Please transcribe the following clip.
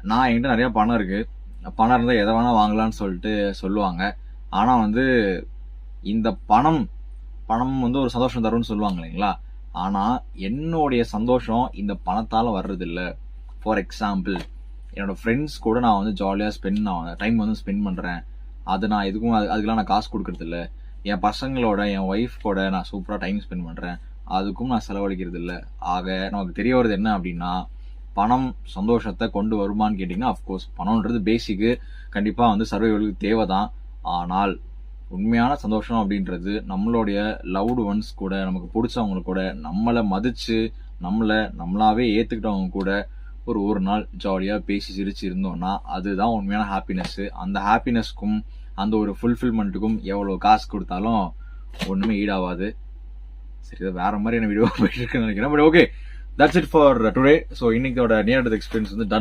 நான் என்கிட்ட நிறைய பணம் இருக்கு, பணம் இருந்தால் எதை வேணா வாங்கலாம்னு சொல்லிட்டு சொல்லுவாங்க. ஆனால் வந்து இந்த பணம் பணம் வந்து ஒரு சந்தோஷம் தரும்னு சொல்லுவாங்க இல்லைங்களா? ஆனால் என்னுடைய சந்தோஷம் இந்த பணத்தால் வர்றதில்ல. ஃபார் எக்ஸாம்பிள், என்னோட ஃப்ரெண்ட்ஸ் கூட நான் வந்து ஜாலியாக நான் டைம் வந்து ஸ்பெண்ட் பண்ணுறேன். அது நான் எதுக்கும் அதுக்கெல்லாம் நான் காசு கொடுக்கறதில்ல. என் பசங்களோட, என் ஒய்ஃப் கூட நான் சூப்பராக டைம் ஸ்பெண்ட் பண்ணுறேன். அதுக்கும் நான் செலவழிக்கிறது இல்லை. ஆக நமக்கு தெரிய வருது என்ன அப்படின்னா, பணம் சந்தோஷத்தை கொண்டு வருமான்னு கேட்டிங்கன்னா, அஃப்கோர்ஸ் பணம்ன்றது பேசிக்கு, கண்டிப்பாக வந்து சர்வைவலுக்கு தேவை தான். ஆனால் உண்மையான சந்தோஷம் அப்படின்றது நம்மளுடைய லவ்டு ஒன்ஸ் கூட, நமக்கு பிடிச்சவங்க கூட, நம்மளை மதித்து நம்மளாவே ஏற்றுக்கிட்டவங்க கூட ஒரு நாள் ஜாலியாக பேசி சிரிச்சு இருந்தோம்னா அதுதான் உண்மையான ஹாப்பினஸ்ஸு. அந்த ஹாப்பினஸ்க்கும் அந்த ஒரு ஃபுல்ஃபில்மெண்ட்டுக்கும் எவ்வளோ காசு கொடுத்தாலும் ஒன்றுமே ஈடாகாது. சரி, வேற மாதிரி என்ன வீடியோ போயிட்டு இருக்குன்னு நினைக்கிறேன். But okay, that's it for today. So இன்னைக்கோட நியர் டெத் எக்ஸ்பீரியன்ஸ் வந்து டன்.